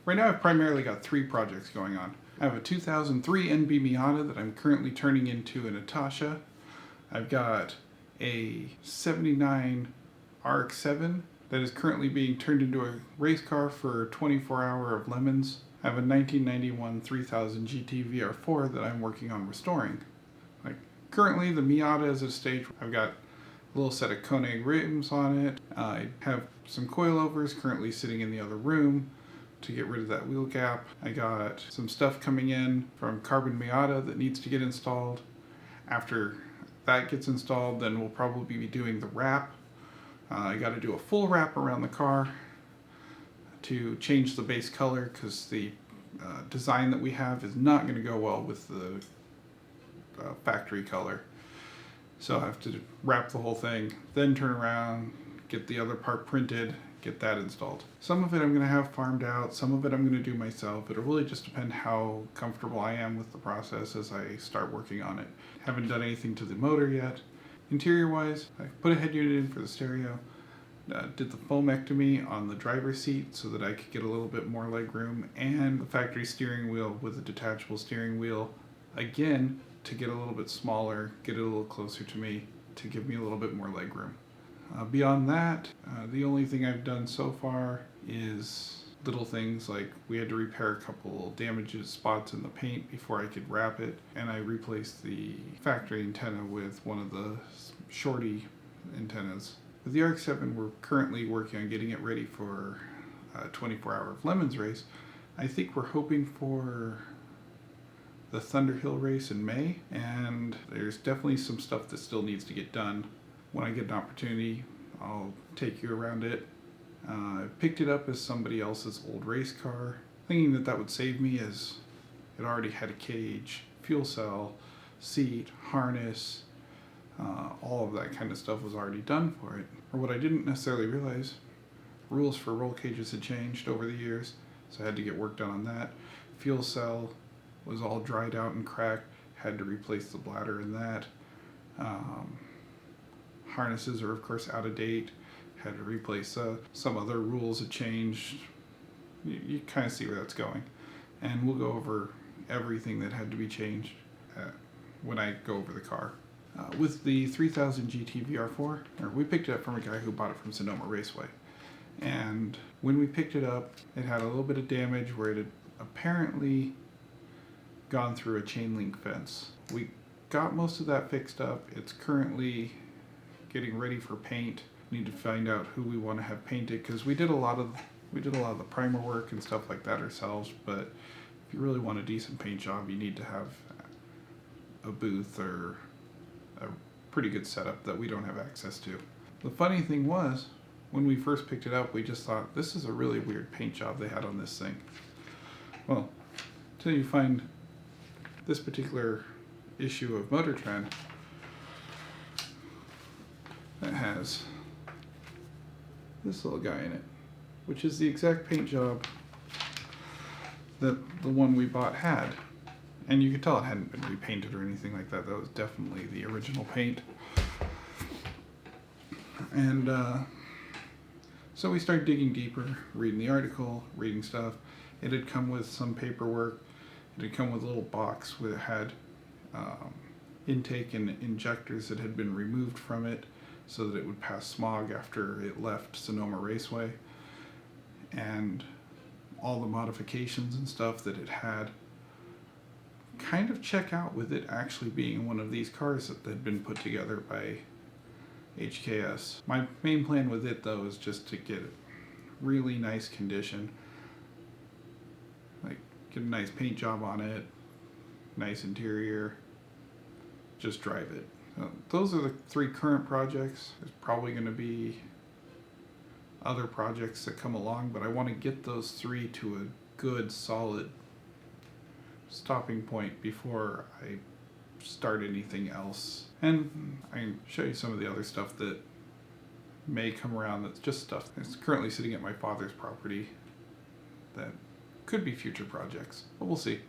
Right now I've primarily got 3 projects going on. I have a 2003 NB Miata that I'm currently turning into a Natasha. I've got a 79 RX-7 that is currently being turned into a race car for 24 Hour of Lemons. I have a 1991 3000 GT VR4 that I'm working on restoring. Currently the Miata is at a stage where I've got a little set of Koenig rims on it. I have some coilovers currently sitting in the other room to get rid of that wheel gap. I got some stuff coming in from Carbon Miata that needs to get installed. After that gets installed, then we'll probably be doing the wrap. I got to do a full wrap around the car to change the base color because the design that we have is not going to go well with the factory color. So I have to wrap the whole thing, then turn around, get the other part printed, get that installed. Some of it I'm going to have farmed out, some of it I'm going to do myself. It'll really just depend how comfortable I am with the process as I start working on it. Haven't done anything to the motor yet. Interior wise, I put a head unit in for the stereo, did the foamectomy on the driver's seat so that I could get a little bit more leg room, and the factory steering wheel with a detachable steering wheel, again, to get a little bit smaller, get it a little closer to me, to give me a little bit more leg room. Beyond that, the only thing I've done so far is little things like we had to repair a couple damaged spots in the paint before I could wrap it, and I replaced the factory antenna with one of the shorty antennas. With the RX-7, we're currently working on getting it ready for a 24 Hour of Lemons race. I think we're hoping for the Thunderhill race in May, and there's definitely some stuff that still needs to get done. When I get an opportunity, I'll take you around it. I picked it up as somebody else's old race car, thinking that that would save me as it already had a cage, fuel cell, seat, harness, all of that kind of stuff was already done for it. Or what I didn't necessarily realize, rules for roll cages had changed over the years, so I had to get work done on that. Fuel cell was all dried out and cracked, had to replace the bladder in that. Harnesses are of course out of date, had to replace some other rules had changed. You kind of see where that's going. And we'll go over everything that had to be changed when I go over the car. With the 3000 GT VR4, we picked it up from a guy who bought it from Sonoma Raceway. And when we picked it up, it had a little bit of damage where it had apparently gone through a chain link fence. We got most of that fixed up. It's currently getting ready for paint. Need to find out who we want to have painted because we did a lot of the primer work and stuff like that ourselves, but if you really want a decent paint job, you need to have a booth or a pretty good setup that we don't have access to. The funny thing was, when we first picked it up, we just thought, this is a really weird paint job they had on this thing. Well, until you find this particular issue of Motor Trend that has this little guy in it, which is the exact paint job that the one we bought had. And you could tell it hadn't been repainted or anything like that. That was definitely the original paint. And so we started digging deeper, reading the article, reading stuff. It had come with some paperwork. It had come with a little box that had intake and injectors that had been removed from it so that it would pass smog after it left Sonoma Raceway. And all the modifications and stuff that it had kind of check out with it actually being one of these cars that had been put together by HKS. My main plan with it though is just to get it really nice condition, like get a nice paint job on it, nice interior, just drive it. Those are the 3 current projects. There's probably going to be other projects that come along, but I want to get those 3 to a good solid stopping point before I start anything else. And I can show you some of the other stuff that may come around that's just stuff that's currently sitting at my father's property that could be future projects, but we'll see.